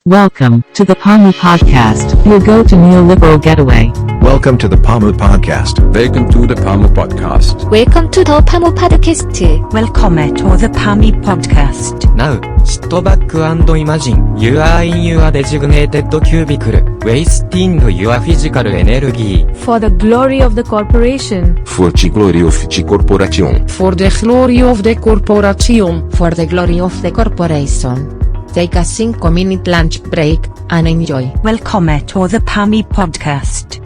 Welcome to the PAMU podcast, your go-to neoliberal getaway. Welcome to the PAMU podcast. Welcome to the PAMU podcast. Welcome to the PAMU podcast. Welcome to the PAMU podcast. Now, sit back and imagine you are in your designated cubicle, wasting your physical energy. For the glory of the corporation. For the glory of the corporation. For the glory of the corporation. For the glory of the corporation. Take a 5-minute lunch break and enjoy. Welcome to the PAMU podcast.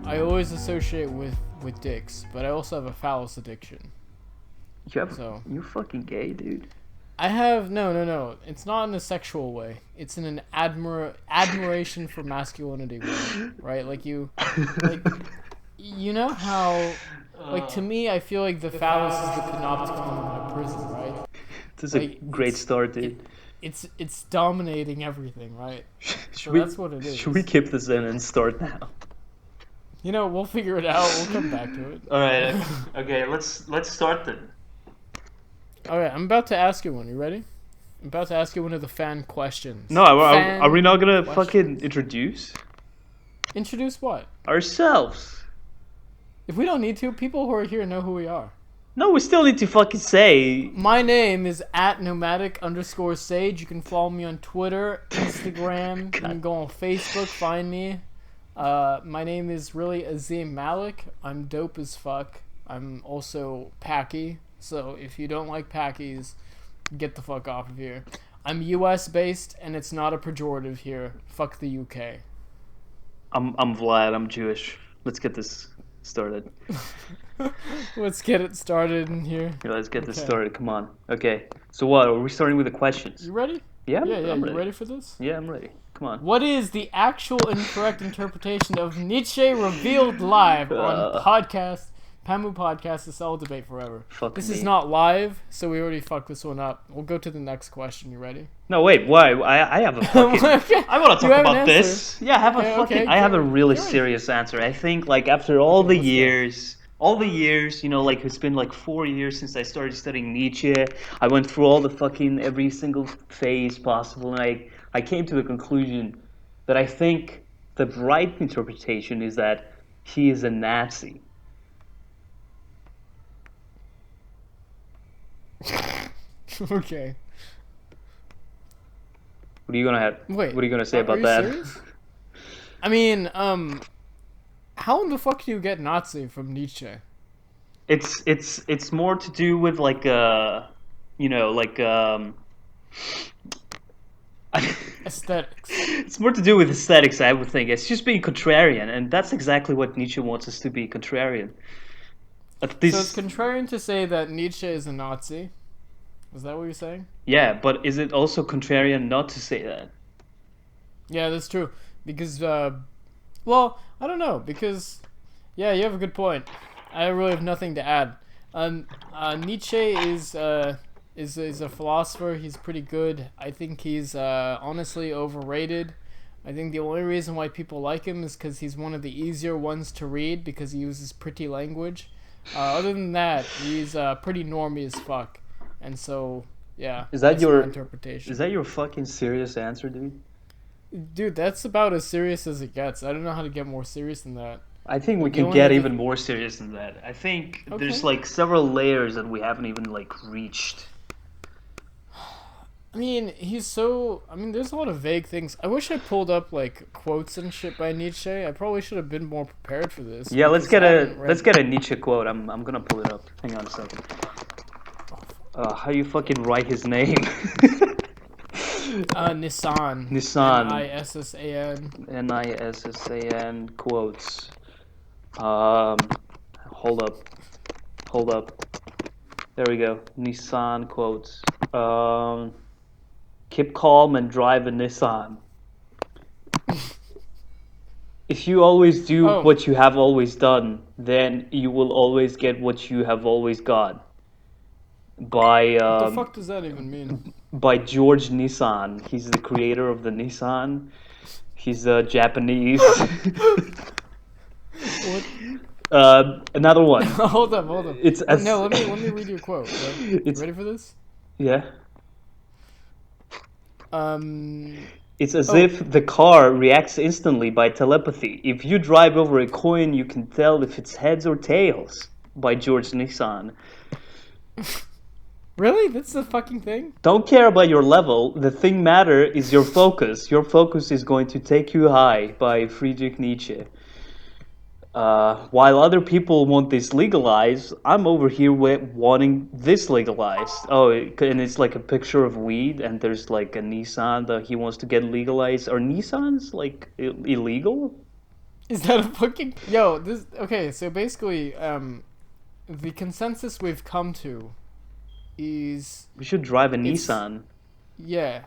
I always associate with dicks, but I also have a phallus addiction. You're fucking gay, dude. I have no. It's not in a sexual way. It's in an admiration for masculinity way, right? Like you know how, like, to me, I feel like the phallus is the Panopticon in a prison, right? This is a great start, dude. It's dominating everything, right? That's what it is. Should we keep this in and start now? You know, we'll figure it out. We'll come back to it. All right. Okay. Let's start then. All right. I'm about to ask you one. You ready? I'm about to ask you one of the fan questions. No, are we not gonna fucking introduce? Introduce what? Ourselves. If we don't need to, people who are here know who we are. No, we still need to fucking say. My name is @nomadic_sage. You can follow me on Twitter, Instagram. You can go on Facebook, find me. My name is really Azim Malik. I'm dope as fuck. I'm also Packy. So if you don't like Packies, get the fuck off of here. I'm US based and it's not a pejorative here. Fuck the UK. I'm Vlad. I'm Jewish. Let's get this started. Let's get it started in here. Yeah, let's get this started. Come on. Okay. So what? Are we starting with the questions? You ready? Yeah. I'm ready. You ready for this? Yeah, I'm ready. Come on. What is the actual and correct interpretation of Nietzsche revealed live on podcast, PAMU podcast, The Cell Debate Forever? This is not live, so we already fucked this one up. We'll go to the next question. You ready? No, wait. Why? I have a fucking. Okay. I want to talk about an this. Yeah, I have a really serious answer. I think, like, after all the years, you know, like, it's been like 4 years since I started studying Nietzsche. I went through all the fucking every single phase possible, and I came to the conclusion that I think the right interpretation is that he is a Nazi. Okay. What are you gonna say about you that? Serious? I mean, how in the fuck do you get Nazi from Nietzsche? It's more to do with like Aesthetics. It's more to do with aesthetics, I would think. It's just being contrarian, and that's exactly what Nietzsche wants us to be, contrarian. So it's contrarian to say that Nietzsche is a Nazi. Is that what you're saying? Yeah, but is it also contrarian not to say that? Yeah, that's true. Because, well, I don't know. Because, yeah, you have a good point. I really have nothing to add. Nietzsche is a philosopher. He's pretty good. I think he's honestly overrated. I think the only reason why people like him is because he's one of the easier ones to read because he uses pretty language. Other than that, he's pretty normie as fuck. And so, yeah. That's your interpretation? Is that your fucking serious answer, dude? Dude, that's about as serious as it gets. I don't know how to get more serious than that. I think we can get even more serious than that. I think there's like several layers that we haven't even like reached. I mean, there's a lot of vague things. I wish I pulled up like quotes and shit by Nietzsche. I probably should have been more prepared for this. Yeah, let's get a Nietzsche quote. I'm gonna pull it up. Hang on a second. How do you fucking write his name? Nissan. Nissan. Nissan quotes. Hold up. There we go. Nissan quotes. Keep calm and drive a Nissan. If you always do what you have always done, then you will always get what you have always got. By what the fuck does that even mean? By George Nissan. He's the creator of the Nissan. He's Japanese. What? Another one. hold up. It's as No, let me read you a quote. Okay? It's- Ready for this? yeah. It's as Oh. if the car reacts instantly by telepathy. If you drive over a coin, you can tell if it's heads or tails. By George Nissan. Really? That's the fucking thing? Don't care about your level. The thing matter is your focus. Your focus is going to take you high. By Friedrich Nietzsche. While other people want this legalized, I'm over here wanting this legalized. Oh, and it's like a picture of weed, and there's like a Nissan that he wants to get legalized. Are Nissans like illegal? Is that a fucking... Yo, this... Okay, so basically, the consensus we've come to is... We should drive a Nissan. Yeah.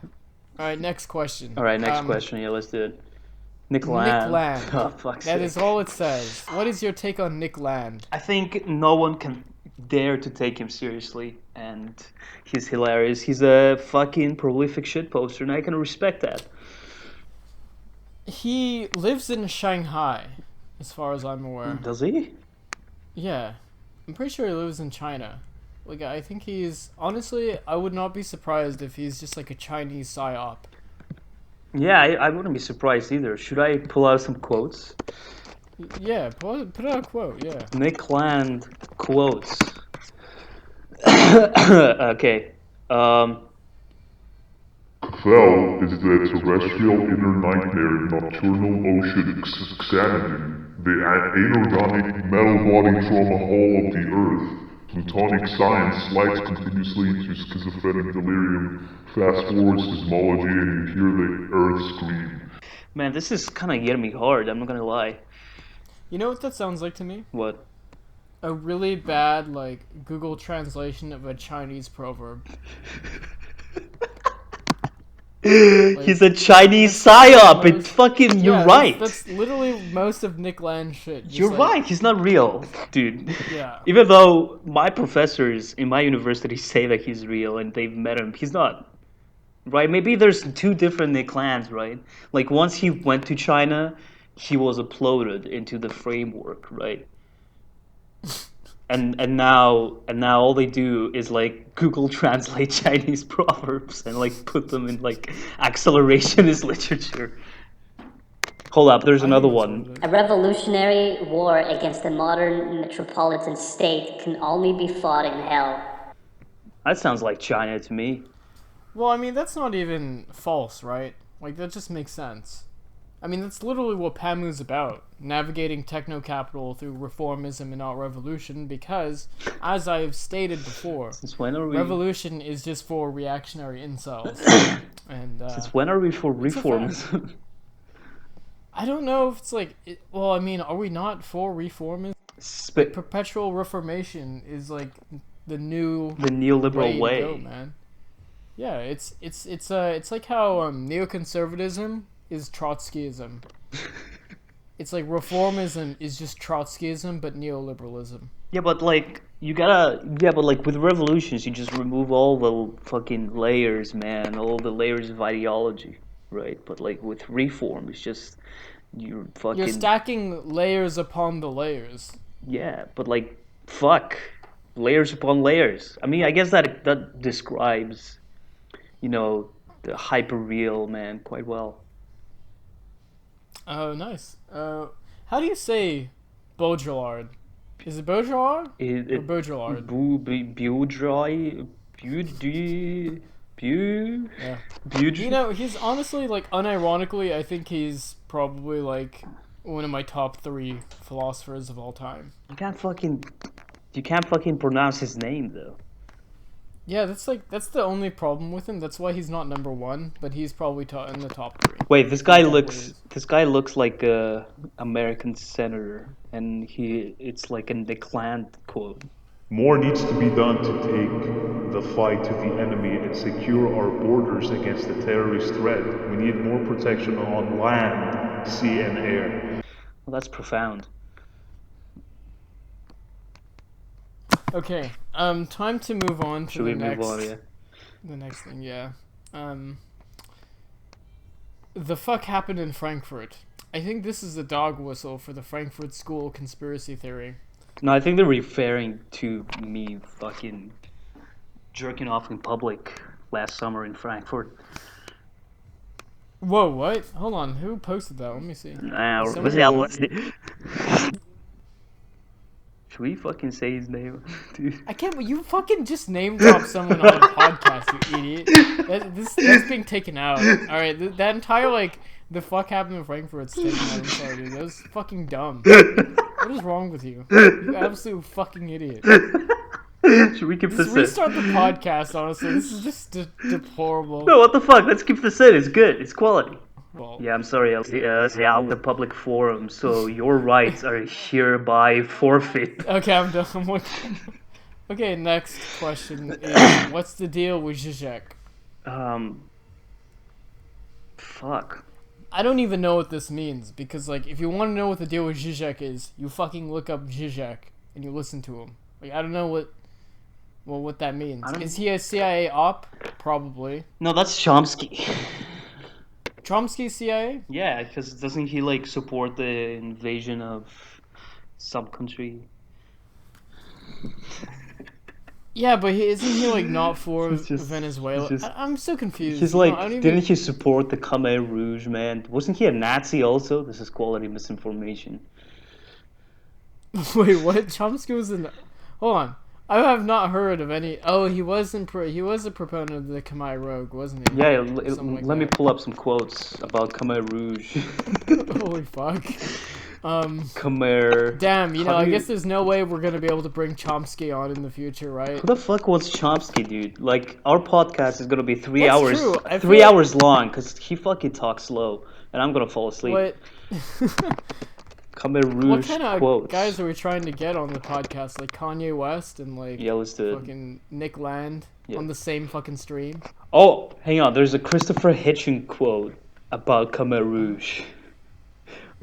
Alright, next question. Alright, next question. Yeah, let's do it. Nick Land. Nick Land. Oh, fuck's That sake. is all it says. What is your take on Nick Land? I think no one can dare to take him seriously, and he's hilarious. He's a fucking prolific shitposter, and I can respect that. He lives in Shanghai, as far as I'm aware. Does he? Yeah. I'm pretty sure he lives in China. Like, I think he's... Honestly, I would not be surprised if he's just like a Chinese psyop. Yeah, I wouldn't be surprised either. Should I pull out some quotes? Yeah, put out a quote, yeah. Nick Land quotes. Okay. Phallus is the terrestrial inner nightmare nocturnal ocean examining the anorganic metal-body trauma hull of the Earth. Plutonic science slides continuously into schizophrenic delirium. Fast forward seismology and you hear the Earth scream. Man, this is kind of getting me hard, I'm not gonna lie. You know what that sounds like to me? What? A really bad, like, Google translation of a Chinese proverb. He's a Chinese psyop. It's fucking. You're right. That's literally most of Nick Land's shit. Just You're like, right. He's not real, dude. Yeah. Even though my professors in my university say that he's real and they've met him, he's not. Right? Maybe there's two different Nick Lands, right? Like once he went to China, he was uploaded into the framework, right? And now all they do is like Google translate Chinese proverbs and like put them in like accelerationist literature. Hold up, there's another one. A revolutionary war against the modern metropolitan state can only be fought in hell. That sounds like China to me. Well, I mean, that's not even false, right? Like, that just makes sense. I mean, that's literally what PAMU's about. Navigating techno-capital through reformism and not revolution, because, as I've stated before, Since when are we? revolution is just for reactionary incels. And, Since when are we for reformism? I don't know if it's like... well, I mean, are we not for reformism? Perpetual reformation is like the neoliberal way. to go, man. Yeah, it's like how neoconservatism is Trotskyism. It's like reformism is just Trotskyism, but neoliberalism. Yeah, but like with revolutions, you just remove all the fucking layers, man, all the layers of ideology, right? But like with reform, it's just you're stacking layers upon the layers. Yeah, but like layers upon layers. I mean, I guess that describes, the hyper real man quite well. Oh, nice. How do you say Baudrillard? Is it Baudrillard or Baudrillard? Yeah. He's honestly, like, unironically, I think he's probably, like, one of my top 3 philosophers of all time. You can't fucking pronounce his name, though. Yeah, that's the only problem with him. That's why he's not number 1, but he's probably in the top 3. Wait, this guy looks like a American senator, and it's like a Nick Land quote. More needs to be done to take the fight to the enemy and secure our borders against the terrorist threat. We need more protection on land, sea, and air. Well, that's profound. Okay, time to move on to the next thing, yeah. The fuck happened in Frankfurt? I think this is the dog whistle for the Frankfurt School conspiracy theory. No, I think they're referring to me fucking jerking off in public last summer in Frankfurt. Whoa, what? Hold on, who posted that? Let me see. Should we fucking say his name? Dude. I can't. You fucking just name drop someone on a podcast, you idiot. That's being taken out. All right, that entire like the fuck happened in Frankfurt's taken out. I'm sorry, dude. That was fucking dumb. What is wrong with you? You absolute fucking idiot. Should we keep this in? Restart the podcast. Honestly, this is just deplorable. No, what the fuck? Let's keep this in. It's good. It's quality. Well, Yeah, I'm sorry. The public forum, so your rights are hereby forfeit. okay, I'm done. Okay, next question is, what's the deal with Zizek? Fuck. I don't even know what this means, because, like, if you want to know what the deal with Zizek is, you fucking look up Zizek, and you listen to him. Like, I don't know what that means. Is he a CIA op? Probably. No, that's Chomsky. Chomsky CIA? Yeah, because doesn't he, like, support the invasion of some country? Yeah, but isn't he, like, not for Venezuela? I'm so confused. He's like, didn't he support the Khmer Rouge, man? Wasn't he a Nazi also? This is quality misinformation. Wait, what? Chomsky was in... Hold on. I have not heard of any... Oh, he was a proponent of the Khmer Rouge, wasn't he? Yeah, let me pull up some quotes about Khmer Rouge. Holy fuck. Khmer... Damn, I guess there's no way we're gonna be able to bring Chomsky on in the future, right? Who the fuck wants Chomsky, dude? Like, our podcast is gonna be 3 That's hours... true. 3 hours long, because he fucking talks slow, and I'm gonna fall asleep. What? Khmer Rouge What kind of quotes. guys are we trying to get on the podcast? Like Kanye West and like let's do it. Fucking Nick Land on the same fucking stream? Oh, hang on. There's a Christopher Hitchens quote about Khmer Rouge.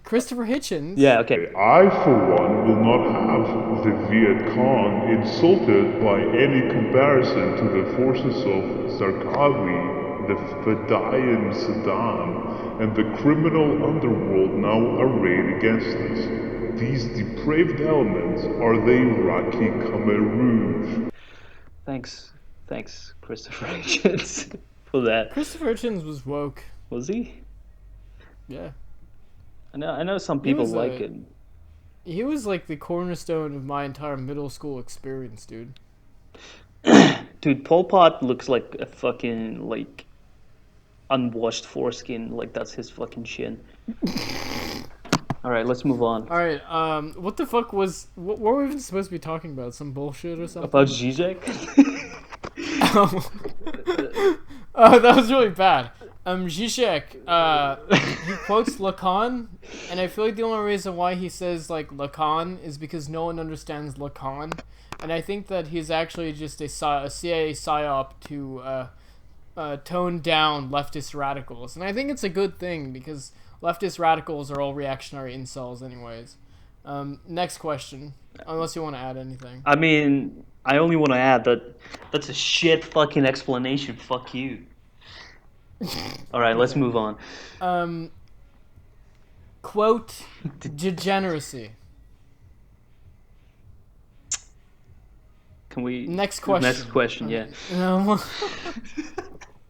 Christopher Hitchens? Yeah, okay. I, for one, will not have the Viet Cong insulted by any comparison to the forces of Zarqawi, the Fedayeen Saddam, and the criminal underworld now arrayed against us. These depraved elements are the Iraqi Khmer Rouge. Thanks, Christopher Hitchens, for that. Christopher Hitchens was woke. Was he? Yeah. I know some people like him. He was like the cornerstone of my entire middle school experience, dude. Dude, Pol Pot looks like a fucking, like, unwashed foreskin. Like, that's his fucking chin. Alright, let's move on. Alright, what the fuck was... What were we even supposed to be talking about? Some bullshit or something? About Zizek? Oh, that was really bad. Zizek, he quotes Lacan, and I feel like the only reason why he says, like, Lacan is because no one understands Lacan, and I think that he's actually just a CIA psyop to tone down leftist radicals, and I think it's a good thing, because leftist radicals are all reactionary incels anyways. Next question, unless you want to add anything. I mean, I only want to add that that's a shit fucking explanation, fuck you. Alright, let's move on. Quote, degeneracy. Can we... Next question. Next question, yeah.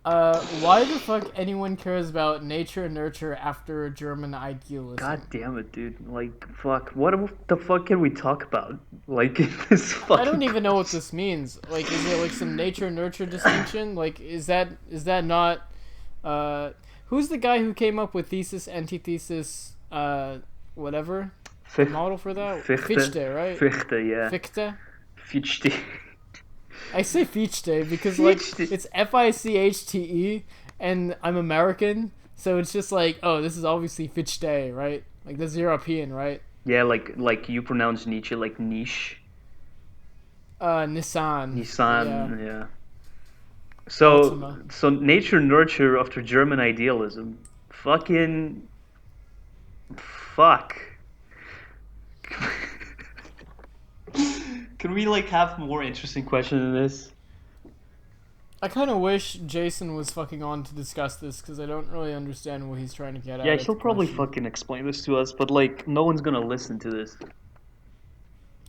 Why the fuck anyone cares about nature and nurture after German idealism? God damn it, dude. Like, fuck. What the fuck can we talk about? Like, this fucking... I don't even know what this means. Like, is it like some nature nurture distinction? Like, is that not... who's the guy who came up with thesis, antithesis, whatever? The model for that? Fichte, right? Fichte, yeah. Fichte. I say Fichte because, like, it's Fichte, and I'm American, so it's just like, oh, this is obviously Fichte, right? Like, that's European, right? Yeah, like you pronounce Nietzsche like niche. Nissan. Yeah. So nature nurture after German idealism. Fuck. Can we like have more interesting question than this? I kind of wish Jason was fucking on to discuss this because I don't really understand what he's trying to get at. Yeah, with he'll the probably question. fucking explain this to us, but like, no one's gonna listen to this.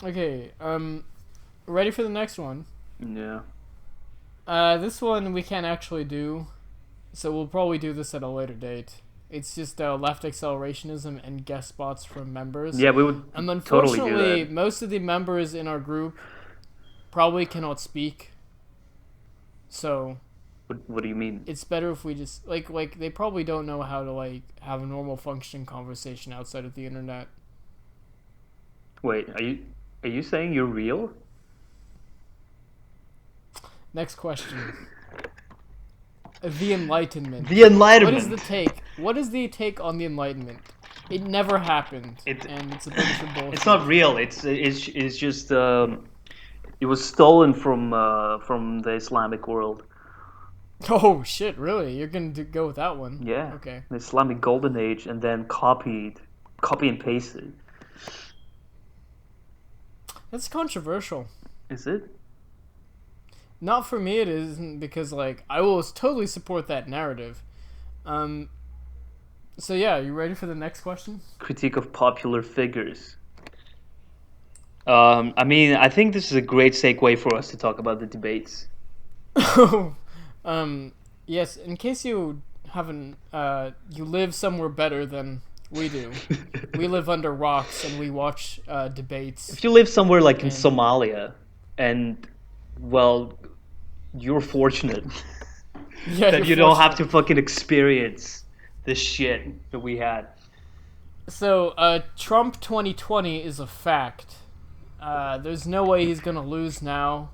Okay, ready for the next one? Yeah. This one we can't actually do, so we'll probably do this at a later date. It's just left accelerationism and guest spots from members. Yeah, we would And totally unfortunately, do that. most of the members in our group probably cannot speak. So What do you mean? it's better if we just like they probably don't know how to like have a normal functioning conversation outside of the internet. Wait, are you saying you're real? Next question. The Enlightenment. The Enlightenment. What is the take? What is the take on the Enlightenment? It never happened, and it's a bunch of bullshit. It's not real. It's just it was stolen from the Islamic world. Oh shit! Really? You're gonna go with that one? Yeah. Okay. The Islamic Golden Age, and then copy and pasted. That's controversial. Is it? Not for me. It isn't because like I will totally support that narrative. So yeah, you ready for the next question? Critique of popular figures. I mean, I think this is a great segue for us to talk about the debates. Yes. In case you haven't, you live somewhere better than we do. We live under rocks and we watch debates. If you live somewhere like in Somalia, and well, you're fortunate that you don't have to fucking experience this shit that we had. So, Trump 2020 is a fact. There's no way he's gonna lose now.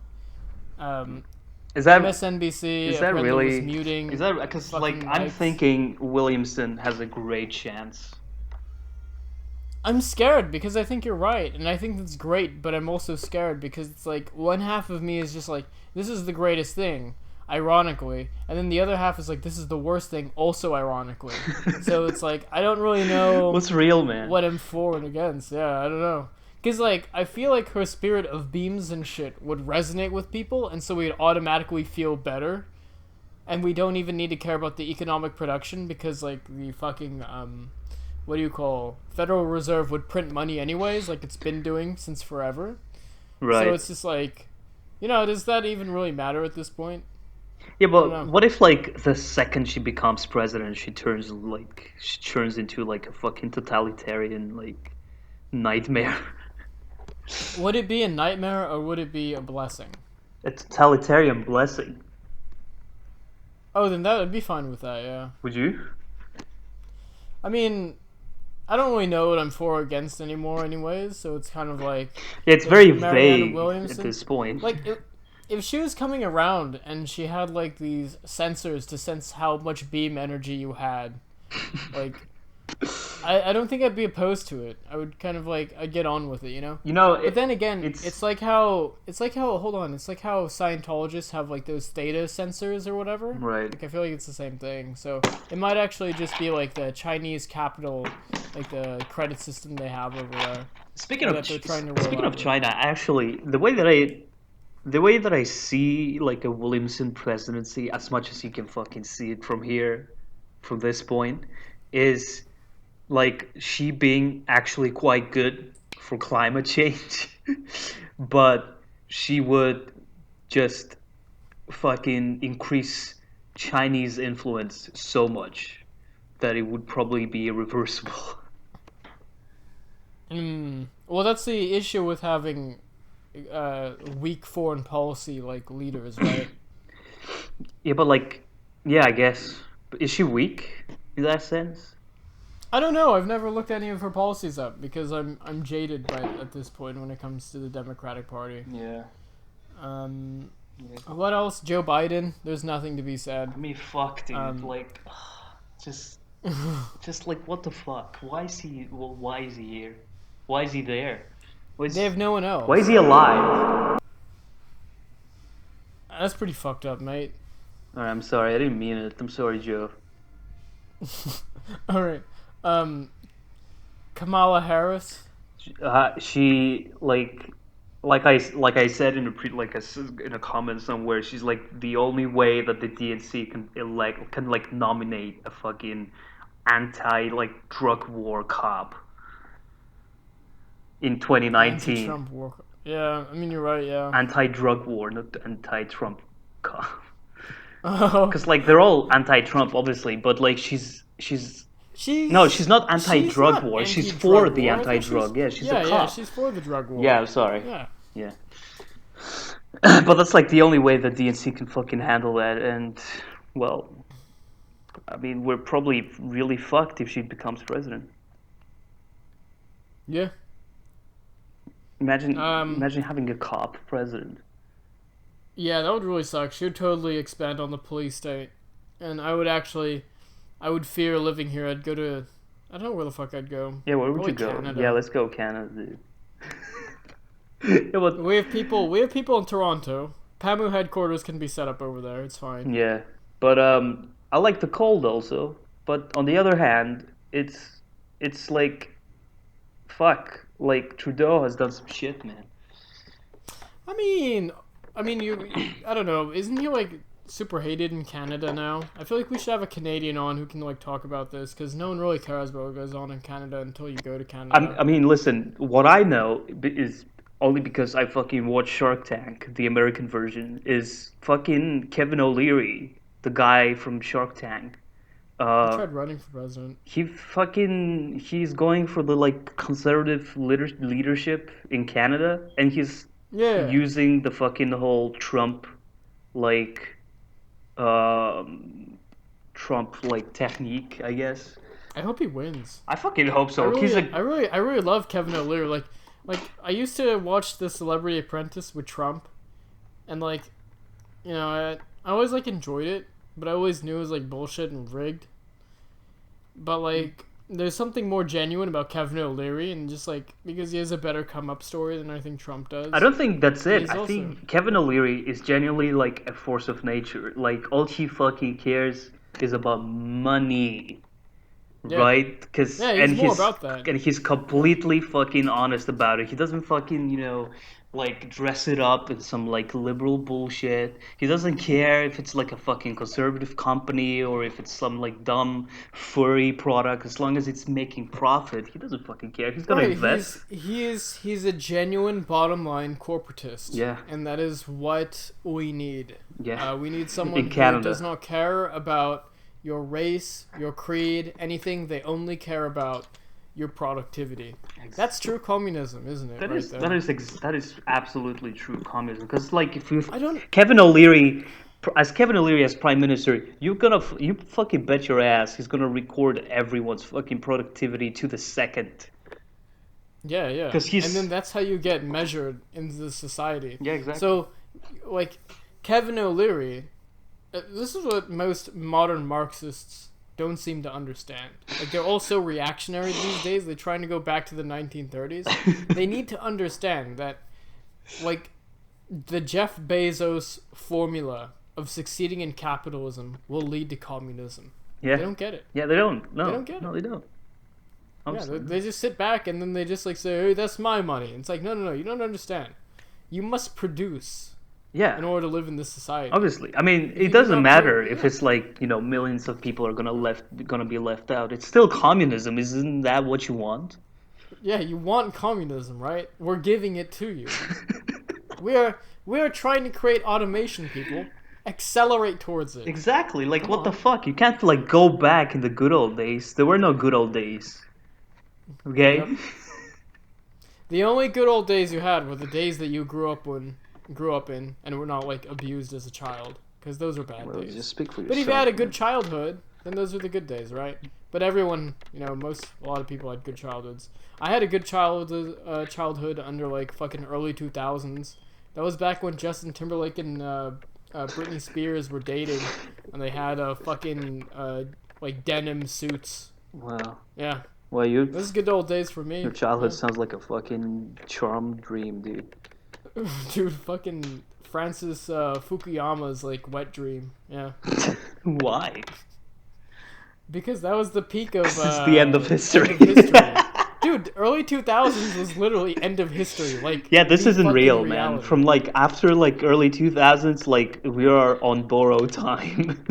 Is that MSNBC? Is that apparently really? was muting? Is that because like fucking I'm mics. thinking Williamson has a great chance. I'm scared because I think you're right, and I think that's great, but I'm also scared because it's like one half of me is just like, this is the greatest thing, ironically, and then the other half is like, this is the worst thing, also ironically. So it's like, I don't really know What's real, man? what I'm for and against. Yeah, I don't know. Because, like, I feel like her spirit of beams and shit would resonate with people, and so we'd automatically feel better. And we don't even need to care about the economic production because, like, the fucking, Federal Reserve would print money anyways, like it's been doing since forever. Right. So it's just like, does that even really matter at this point? Yeah, I don't but know. what if like the second she becomes president, she turns into like a fucking totalitarian like nightmare? Would it be a nightmare or would it be a blessing? A totalitarian blessing. Oh, then that would be fine with that, yeah. Would you? I mean, I don't really know what I'm for or against anymore anyways, so it's kind of like... Yeah, it's very Marianne vague Williamson, at this point. Like, if she was coming around and she had, like, these sensors to sense how much beam energy you had, like... I don't think I'd be opposed to it. I would kind of like I'd get on with it, But then again, it's like how Scientologists have like those theta sensors or whatever. Right. Like I feel like it's the same thing. So it might actually just be like the Chinese capital, like the credit system they have over there. Speaking that of they're trying to roll speaking of out. China, actually, the way that I see like a Williamson presidency, as much as you can fucking see it from here, from this point, is like she being actually quite good for climate change, but she would just fucking increase Chinese influence so much that it would probably be irreversible. Well, that's the issue with having weak foreign policy like leaders, right? Yeah, but like, yeah, I guess. But is she weak in that sense? I don't know. I've never looked any of her policies up because I'm jaded by it at this point when it comes to the Democratic Party. Yeah. What else? Joe Biden. There's nothing to be said. I mean, fuck, dude. Like, just like, what the fuck? Why is he here? Why is he there? They have no one else. Why is he alive? That's pretty fucked up, mate. Alright, I'm sorry. I didn't mean it. I'm sorry, Joe. All right. Kamala Harris. She like like I said in in a comment somewhere, she's like the only way that the DNC can nominate a fucking anti drug war cop in 2019. Anti-Trump war. Yeah, I mean you're right. Yeah. Anti-drug war, not anti-Trump cop. Oh. Because they're all anti-Trump, obviously, but she's not anti-drug not war. She's anti-drug for the war. anti-drug. She's a cop. Yeah, she's for the drug war. Yeah, sorry. Yeah. But that's the only way the DNC can fucking handle that, and well, I mean, we're probably really fucked if she becomes president. Yeah. Imagine having a cop president. Yeah, that would really suck. She would totally expand on the police state, and I would fear living here. I'd go to, I don't know where the fuck I'd go. Yeah, where would you go? Canada. Yeah, let's go Canada, dude. We have people in Toronto. PAMU headquarters can be set up over there. It's fine. Yeah, but I like the cold also. But on the other hand, it's fuck. Trudeau has done some shit, man. I mean, I don't know. Isn't he super hated in Canada now? I feel like we should have a Canadian on who can talk about this, because no one really cares about what goes on in Canada until you go to Canada. I mean, listen. What I know is only because I fucking watched Shark Tank, the American version, is fucking Kevin O'Leary, the guy from Shark Tank. He tried running for president. He's going for the conservative leadership in Canada, and he's using the fucking whole Trump technique, I guess. I hope he wins. I fucking hope so. I really love Kevin O'Leary. I used to watch The Celebrity Apprentice with Trump, and I always enjoyed it, but I always knew it was bullshit and rigged. But there's something more genuine about Kevin O'Leary, and just because he has a better come up story than I think Trump does. I don't think that's it. I think Kevin O'Leary is genuinely a force of nature. All he fucking cares is about money. Yeah. Right? He's more about that. And he's completely fucking honest about it. He doesn't fucking, dress it up in some liberal bullshit. He doesn't care if it's a fucking conservative company or if it's some dumb furry product. As long as it's making profit, he doesn't fucking care. He's gonna invest. He's a genuine bottom line corporatist. Yeah. And that is what we need. Yeah. We need someone who does not care about your race, your creed, anything. They only care about your productivity. Exactly. That's true communism, isn't it? That is absolutely true communism. Because Kevin O'Leary as prime minister, you fucking bet your ass he's gonna record everyone's fucking productivity to the second. Yeah. And then that's how you get measured in the society. Yeah, exactly. So, Kevin O'Leary. This is what most modern Marxists don't seem to understand. They're all so reactionary these days. They're trying to go back to the 1930s. They need to understand that, the Jeff Bezos formula of succeeding in capitalism will lead to communism. Yeah. They don't get it. Yeah, they don't. No. They don't get it. No, they don't. They just sit back and then they just say, "Hey, that's my money." And it's no, you don't understand. You must produce. Yeah. In order to live in this society. Obviously. I mean, it doesn't matter if it's millions of people are gonna be left out. It's still communism. Isn't that what you want? Yeah, you want communism, right? We're giving it to you. we are trying to create automation, people. Accelerate towards it. Exactly. What the fuck? You can't go back in the good old days. There were no good old days. Okay? Yep. The only good old days you had were the days that you grew up in and were not abused as a child, because those are bad days. Just speak for yourself. But if you had a good childhood, then those are the good days, right? But everyone, a lot of people had good childhoods. I had a good childhood under fucking early 2000s. That was back when Justin Timberlake and Britney Spears were dating, and they had fucking denim suits. Wow. Yeah. Well, this is good old days for me. Your childhood sounds like a fucking charmed dream, dude. Dude, fucking Francis Fukuyama's wet dream. Yeah. Why? Because that was the peak of. This is the end of history. Dude, Dude, early 2000s was literally end of history. Like, Yeah, this the isn't fucking real, man. reality. From like after like early 2000s, like we are on borrowed time,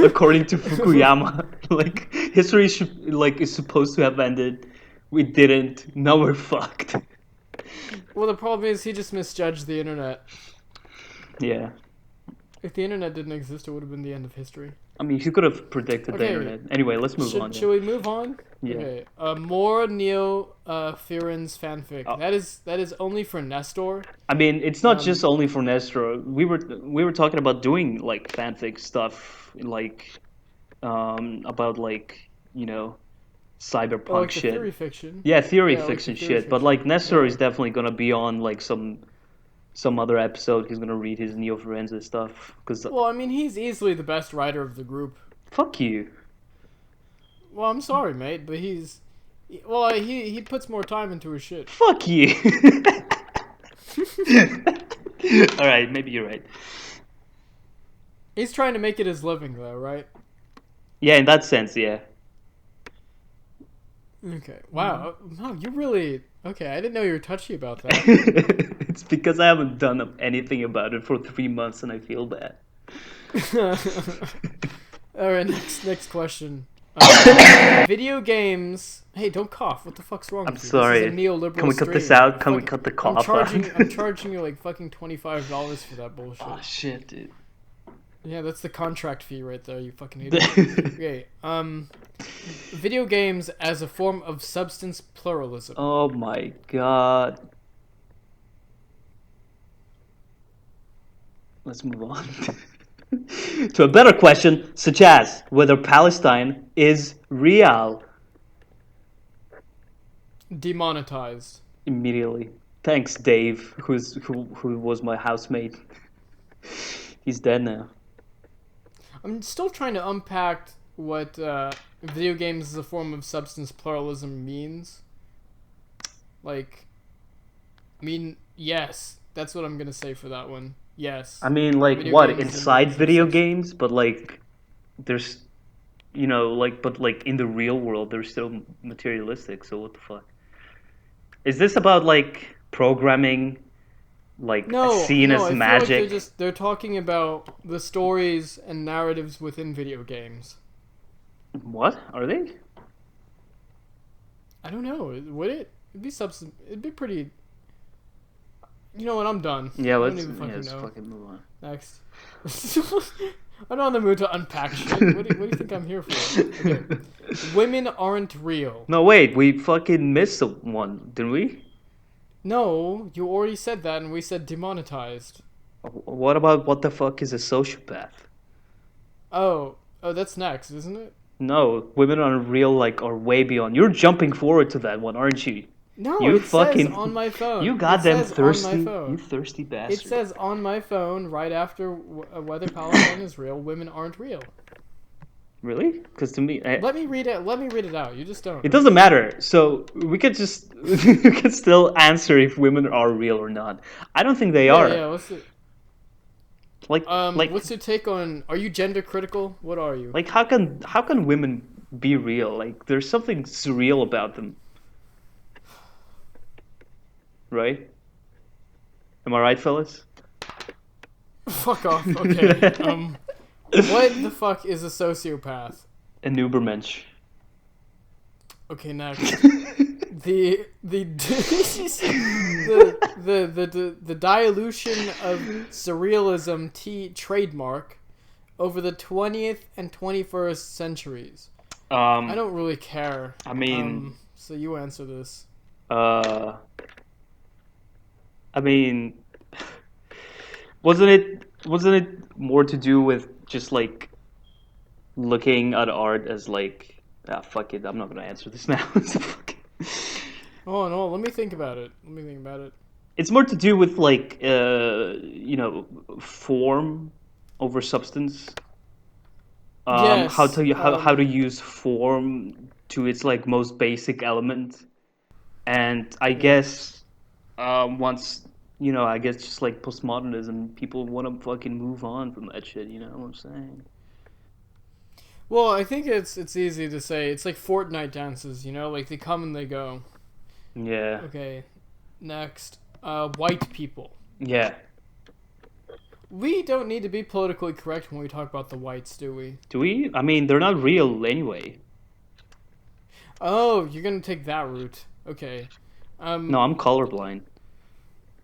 according to Fukuyama. Like history is supposed to have ended. We didn't. Now we're fucked. Well, the problem is he just misjudged the internet. Yeah. If the internet didn't exist, it would have been the end of history. I mean, he could have predicted the internet. Anyway, let's move on. Should we move on? Yeah. Okay. More Neo Fearon's fanfic. That is only for Nestor. I mean, it's not just only for Nestor. We were talking about doing like fanfic stuff, like about like cyberpunk like shit. Theory fiction. Yeah, theory like fiction theory shit. fiction. But like Nestor is definitely gonna be on like some other episode. He's gonna read his Neo Forensic stuff. Well, I mean, he's easily the best writer of the group. Fuck you. Well, I'm sorry, mate, but he puts more time into his shit. Fuck you. All right, maybe you're right. He's trying to make it his living, though, right? Yeah, in that sense, yeah. Okay. Wow. No, you really... Okay, I didn't know you were touchy about that. It's because I haven't done anything about it for 3 months and I feel bad. Alright, next question. Video games... Hey, don't cough. What the fuck's wrong with you? I'm sorry. This is a neoliberal Can we cut this stream. out? Can we cut the cough out? I'm charging you like fucking $25 for that bullshit. Oh, shit, dude. Yeah, that's the contract fee right there, you fucking idiot. Okay, video games as a form of substance pluralism. Oh my god. Let's move on. To a better question, such as whether Palestine is real. Demonetized. Immediately. Thanks, Dave, who was my housemate. He's dead now. I'm still trying to unpack what video games as a form of substance pluralism means. Like, I mean, yes, that's what I'm gonna say for that one. Yes. I mean, like, Video what, games inside video games? But, like, there's, but, like, in the real world, they're still materialistic, so what the fuck? Is this about, like, programming, like, seen as I magic? feel like they're talking about the stories and narratives within video games. What? Are they? I don't know. Would it? It'd be pretty... You know what? I'm done. Yeah, let's know. fucking move on. Next. I'm not in the mood to unpack shit. What do you think I'm here for? Okay. Women aren't real. No, wait. We fucking missed one, didn't we? No, you already said that, and we said demonetized. What about what the fuck is a sociopath? Oh, that's next, isn't it? No, women aren't real, like, are way beyond. You're jumping forward to that one, aren't you? No, you it says on my phone. You goddamn thirsty. On my phone. You thirsty bastard. It says on my phone right after whether Palestine is real. Women aren't real. Really? Because to me, let me read it. Let me read it out. You just don't. It doesn't matter. So we could just we could still answer if women are real or not. I don't think they are. Yeah. What's it? Like, what's your take on? Are you gender critical? What are you? Like, how can women be real? Like, there's something surreal about them. Right? Am I right, fellas? Fuck off. Okay. What the fuck is a sociopath? An Ubermensch. Okay, next. the dilution of surrealism trademark over the 20th and 21st centuries. I don't really care. I mean, so you answer this. I mean, wasn't it more to do with just like looking at art as like, fuck it, I'm not gonna answer this now. Oh no, let me think about it. It's more to do with like form over substance. Yes, how to use form to its like most basic element, and I guess once I guess just like postmodernism, people want to fucking move on from that shit. You know what I'm saying? Well, I think it's easy to say. It's like Fortnite dances, you know, like they come and they go. Yeah. Okay, next, white people. Yeah. We don't need to be politically correct when we talk about the whites, do we? Do we? I mean, they're not real anyway. Oh, you're gonna take that route. Okay. No, I'm colorblind.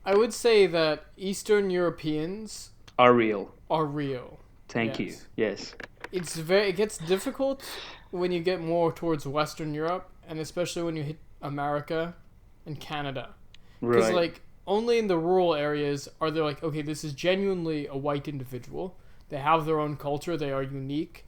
I would say that Eastern Europeans Are real. are real. Thank you. Yes. It gets difficult when you get more towards Western Europe, and especially when you hit America and Canada. Because Right. like only in the rural areas are they like, okay, this is genuinely a white individual. They have their own culture. They are unique.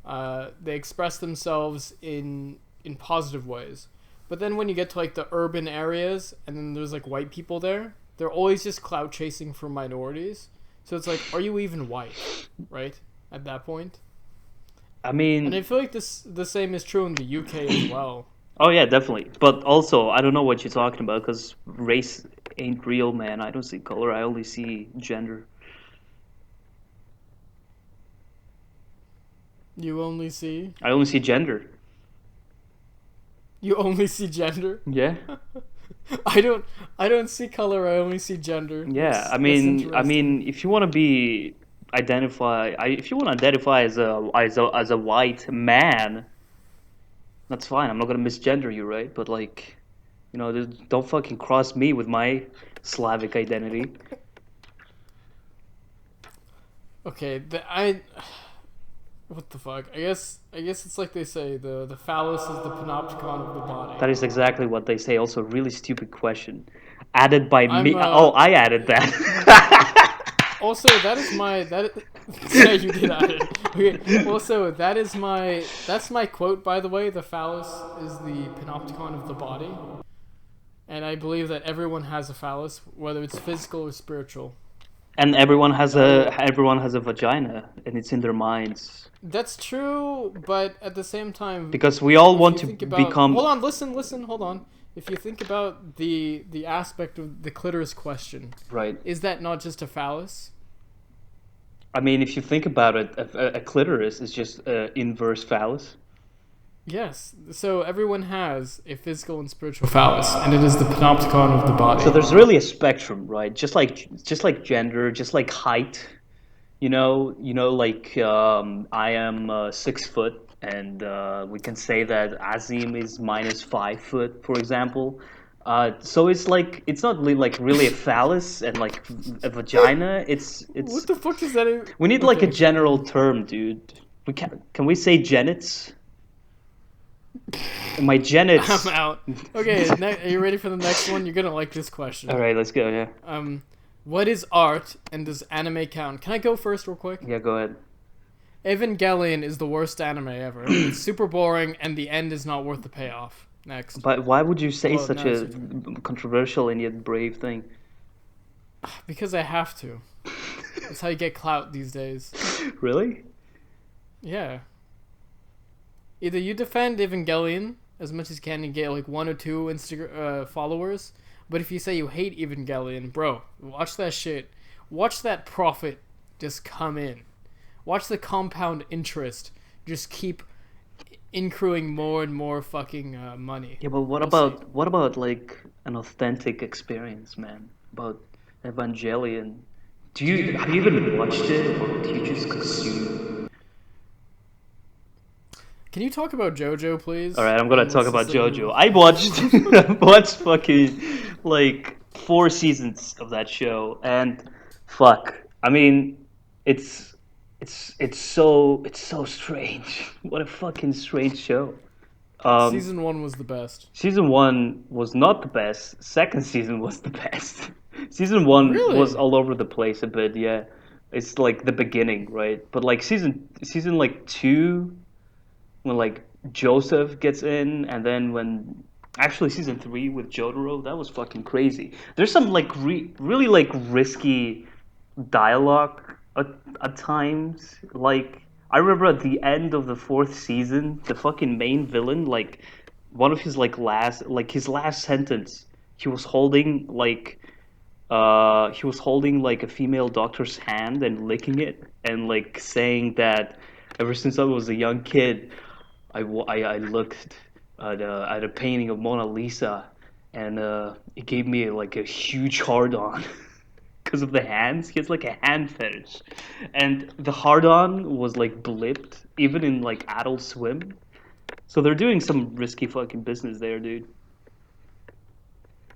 They express themselves in positive ways. But then when you get to like the urban areas, and then there's like white people there, they're always just clout chasing for minorities. So it's like, are you even white, right? At that point. I mean, And I feel like the same is true in the UK as well. oh yeah, definitely. But also, I don't know what you're talking about because race ain't real, man. I don't see color. I only see gender. You only see I only see gender. You only see gender? Yeah. I don't see color, I only see gender. Yeah. That's- I mean, that's interesting. if you want to be if you want to identify as a white man, that's fine. I'm not gonna misgender you, right? But like, you know, don't fucking cross me with my Slavic identity. Okay, what the fuck? I guess it's like they say, the phallus is the panopticon of the body. That is exactly what they say. Also, really stupid question, added by me. I'm, Oh, I added that. Also, yeah, you did add it. Okay. Also, that's my quote, by the way. The phallus is the panopticon of the body, and I believe that everyone has a phallus, whether it's physical or spiritual. And everyone has a vagina, and it's in their minds. That's true, but at the same time, Because we all if want you to think about- become. Hold on, listen, hold on. If you think about the aspect of the clitoris question, Right. is that not just a phallus? I mean, if you think about it, a clitoris is just inverse phallus. Yes. So everyone has a physical and spiritual phallus, and it is the panopticon of the body. So there's really a spectrum, right? Just like gender, just like height. You know, like I am 6 foot, and we can say that Azim is -5 foot, for example. So it's like it's not really a phallus and like a vagina. It's What the fuck is that? we need like a Okay. general term, dude. Can we say genets? My genets. I'm out. Okay, are you ready for the next one? You're gonna like this question. All right, let's go. Yeah. What is art, and does anime count? Can I go first, real quick? Yeah, go ahead. Evangelion is the worst anime ever. It's super boring, and the end is not worth the payoff. Next. But why would you say Well, such no, a it's controversial and yet brave thing? Because I have to. That's how you get clout these days. Really? Yeah. Either you defend Evangelion as much as you can and get like 1 or 2 followers, but if you say you hate Evangelion, bro, watch that shit. Watch that profit just come in. Watch the compound interest just keep accruing more and more fucking money. Yeah, but what We'll about like an authentic experience, man? About Evangelion. Have you even watched it, or do you just consume? Can you talk about JoJo, please? All right, I'm gonna And talk what's about the- JoJo. I watched fucking like 4 seasons of that show, and fuck. I mean, it's so strange. What a fucking strange show. Season 1 was the best. Season 1 was not the best. Second season was the best. Season 1 Really? was all over the place a bit. Yeah, it's like the beginning, right? But like season like 2, when like Joseph gets in, and then when actually season 3 with Jotaro, that was fucking crazy. There's some like really like risky dialogue at times. Like I remember at the end of the 4th season, the fucking main villain, like one of his his last sentence, he was holding like a female doctor's hand and licking it and like saying that Ever since I was a young kid, I looked at a painting of Mona Lisa, and it gave me like a huge hard-on because of the hands. He has like a hand fetish, and the hard-on was like blipped even in like Adult Swim. So they're doing some risky fucking business there, dude.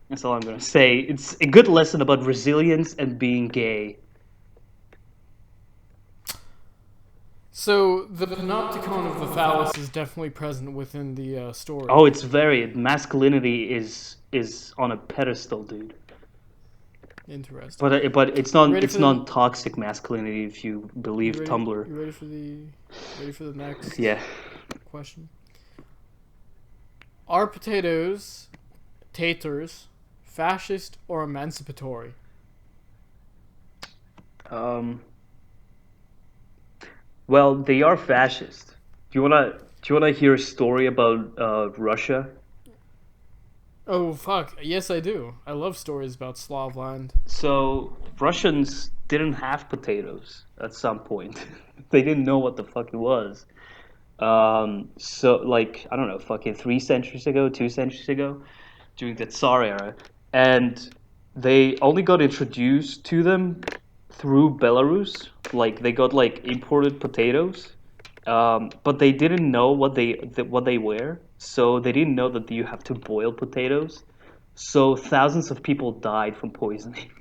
That's all I'm gonna say. It's a good lesson about resilience and being gay. So the Panopticon of the Phallus is definitely present within the story. Oh, it's very masculinity is on a pedestal, dude. Interesting. But it's not toxic masculinity if you believe Tumblr. You ready for the next Yeah. question? Are potatoes, taters, fascist or emancipatory? Well, they are fascist. Do you wanna hear a story about Russia? Oh fuck! Yes, I do. I love stories about Slavland. So Russians didn't have potatoes at some point. They didn't know what the fuck it was. So like I don't know, fucking 3 centuries ago, 2 centuries ago, during the Tsar era, and they only got introduced to them through Belarus. Like they got like imported potatoes, but they didn't know what they were. So they didn't know that you have to boil potatoes. So thousands of people died from poisoning.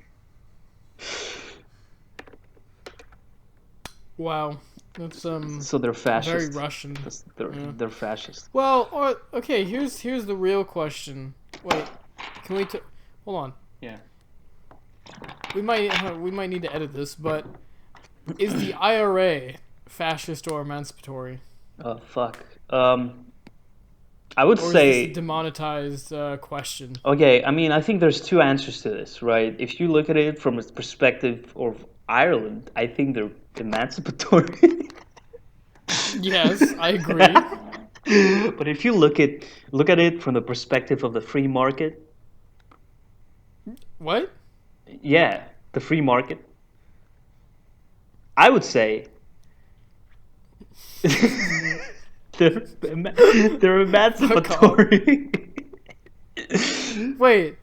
Wow, that's So they're fascist. very Russian. They're fascist. Well, okay. Here's the real question. Wait, can we? Hold on. Yeah. We might need to edit this, but is the IRA fascist or emancipatory? Oh fuck. I would Or say is this a demonetized question? okay. I mean, I think there's two answers to this, right? If you look at it from the perspective of Ireland, I think they're emancipatory. Yes, I agree. But if you look at it from the perspective of the free market, What? yeah, the free market, I would say they're emancipatory. Wait.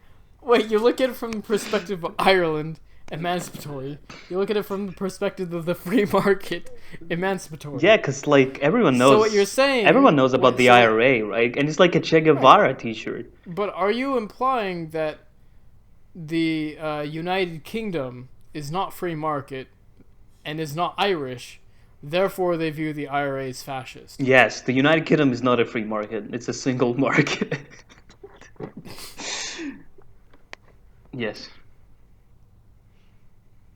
You look at it from the perspective of Ireland, emancipatory. You look at it from the perspective of the free market, emancipatory. Yeah, because like everyone knows. So what you're saying? Everyone knows about the IRA, right? And it's like a Che Guevara T-shirt. But are you implying that the United Kingdom is not free market and is not Irish, therefore they view the IRA as fascist? Yes, the United Kingdom is not a free market. It's a single market. Yes.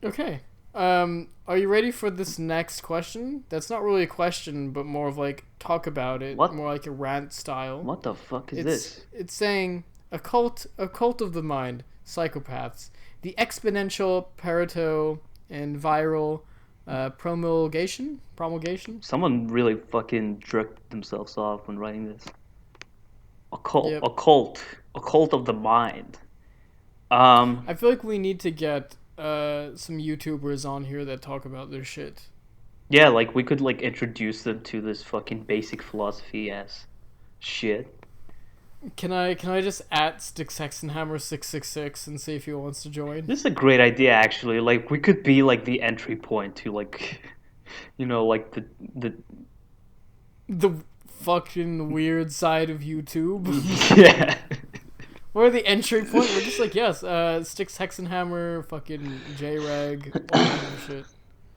Okay. Are you ready for this next question? That's not really a question, but more of like talk about it. What? More like a rant style. What the fuck is this? It's saying a cult of the mind, psychopaths, the exponential Pareto and viral promulgation. Someone really fucking jerked themselves off when writing this. A cult of the mind. I feel like we need to get some YouTubers on here that talk about their shit. Yeah, like we could like introduce them to this fucking basic philosophy ass shit. Can I just at StickSexenhammer666 and see if he wants to join? This is a great idea, actually. Like we could be like the entry point to like, like the fucking weird side of YouTube. Yeah. We're the entry point. We're just like, yes, Sticks Hexenhammer, fucking J-Reg, all that kind of shit.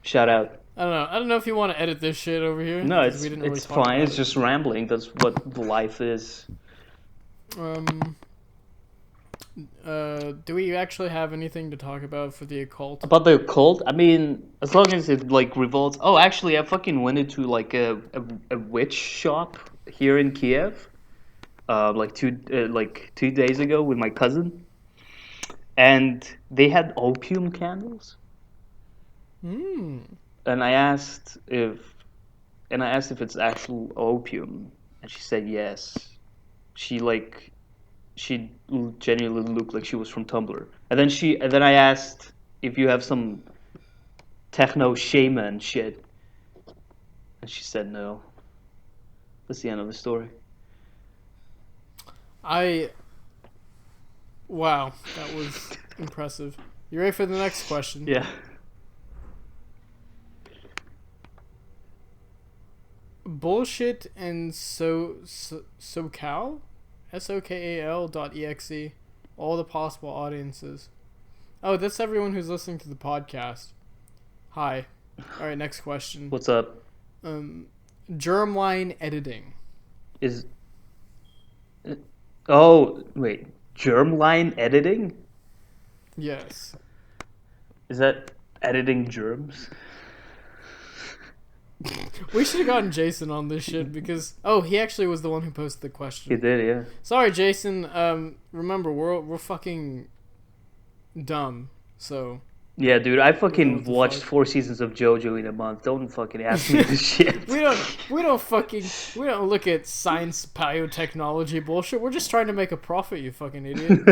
Shout out. I don't know if you want to edit this shit over here. No, it's fine. It's just rambling. That's what life is. Do we actually have anything to talk about for the occult? About the occult? I mean, as long as it like revolves. Oh, actually, I fucking went into like a witch shop here in Kiev. Like 2 days ago with my cousin, and they had opium candles. And I asked if it's actual opium, and she said yes. She genuinely looked like she was from Tumblr. And then I asked if you have some techno shaman shit. And she said no. That's the end of the story. Wow, that was impressive. You ready for the next question? Yeah. Bullshit and SoCal? SOKAL.exe. All the possible audiences. Oh, that's everyone who's listening to the podcast. Hi. Alright, next question. What's up? Germline editing. Oh, wait. Germline editing? Yes. Is that editing germs? We should have gotten Jason on this shit because he actually was the one who posted the question. He did, yeah. Sorry, Jason. Remember, we're fucking dumb. So. Yeah, dude. I fucking watched 4 seasons of JoJo in a month. Don't fucking ask me this shit. We don't look at science biotechnology bullshit. We're just trying to make a profit, you fucking idiot.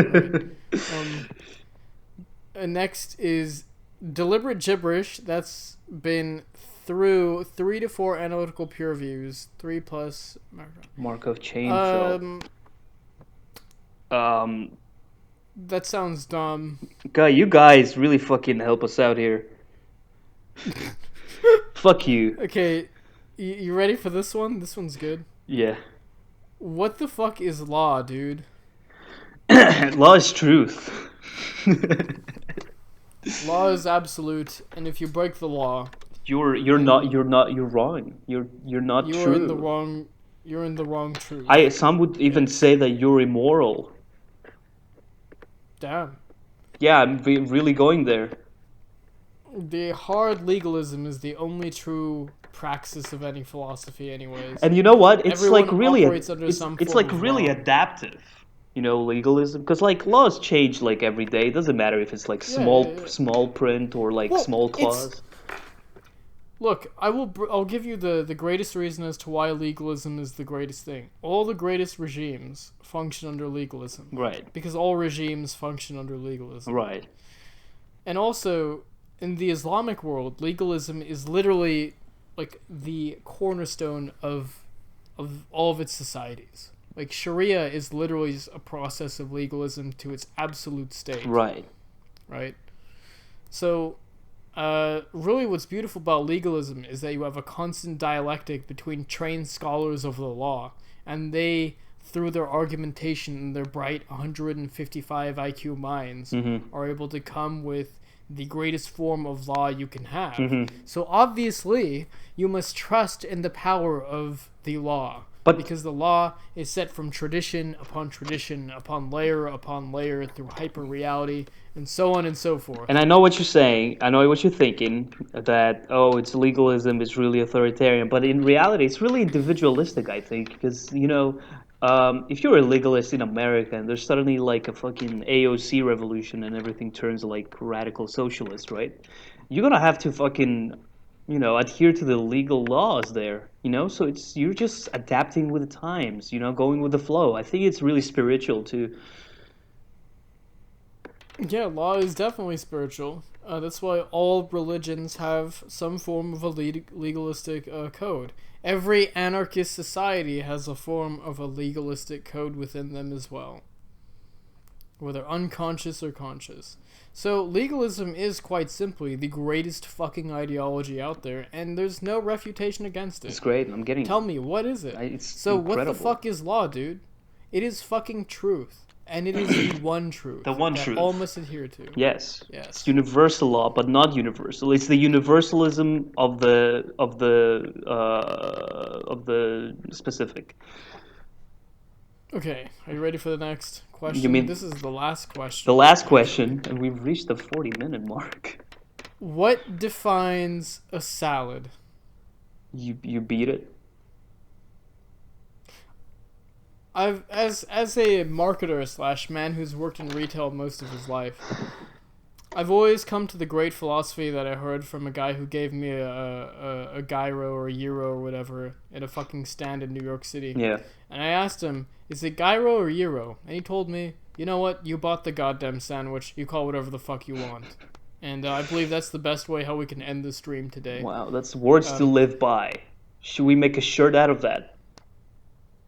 Right? Next is deliberate gibberish that's been through 3 to 4 analytical peer reviews, 3+ Markov chain fill. That sounds dumb. You guys really fucking help us out here. Fuck you. Okay, you ready for this one? This one's good. Yeah. What the fuck is law, dude? Law is truth. Law is absolute, and if you break the law, you're wrong. You're not true. You're in the wrong truth. Some would even say that you're immoral. Damn. Yeah, I'm really going there. The hard legalism is the only true praxis of any philosophy, anyways. And you know what? It's Everyone like really it's like really adaptive. You know, legalism, because like laws change like every day. It doesn't matter if it's like small print or like small clause. Look, I'll give you the greatest reason as to why legalism is the greatest thing. All the greatest regimes function under legalism. Right. Because all regimes function under legalism. Right. And also, in the Islamic world, legalism is literally like the cornerstone of all of its societies. Like Sharia is literally a process of legalism to its absolute state. Right. Right. So, really what's beautiful about legalism is that you have a constant dialectic between trained scholars of the law, and they, through their argumentation and their bright 155 IQ minds, are able to come with the greatest form of law you can have. So obviously, you must trust in the power of the law. Because the law is set from tradition upon layer through hyper reality and so on and so forth. And I know what you're saying. I know what you're thinking, that it's legalism, it's really authoritarian, but in reality it's really individualistic, I think, because if you're a legalist in America and there's suddenly like a fucking AOC revolution and everything turns like radical socialist, right? You're gonna have to fucking adhere to the legal laws there, so you're just adapting with the times, going with the flow. I think it's really spiritual too. Yeah, law is definitely spiritual. That's why all religions have some form of a legalistic code. Every anarchist society has a form of a legalistic code within them as well, whether unconscious or conscious. So legalism is quite simply the greatest fucking ideology out there, and there's no refutation against it. It's great. I'm getting. Tell me, what is it? Incredible. What the fuck is law, dude? It is fucking truth, and it is the one truth. The one truth. All must adhere to. Yes. It's universal law, but not universal. It's the universalism of the specific. Okay, are you ready for the next question? You mean this is the last question? The last question, and we've reached the 40-minute mark. What defines a salad? You beat it. As a marketer / man who's worked in retail most of his life, I've always come to the great philosophy that I heard from a guy who gave me a gyro or a euro or whatever at a fucking stand in New York City. Yeah. And I asked him, is it gyro or euro? And he told me, you know what? You bought the goddamn sandwich. You call whatever the fuck you want. And I believe that's the best way how we can end the stream today. Wow, that's words to live by. Should we make a shirt out of that?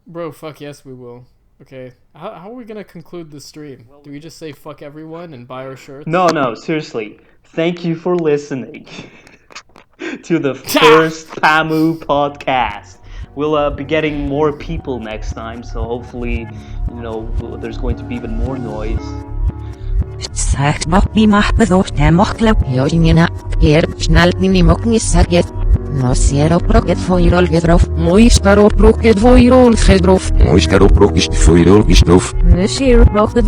Bro, fuck yes, we will. Okay, how are we gonna conclude the stream? Do we just say fuck everyone and buy our shirts? No, seriously. Thank you for listening to the first PAMU podcast. We'll be getting more people next time, so hopefully, there's going to be even more noise. Sagt Bobby Mahbethort Mochlo. Jojnina, schnell nimi mokni saget. No siero proget foirol gedrof. Moistaro proget voirol gedrof. Moistaro prokist foirol gestof. Nusir proget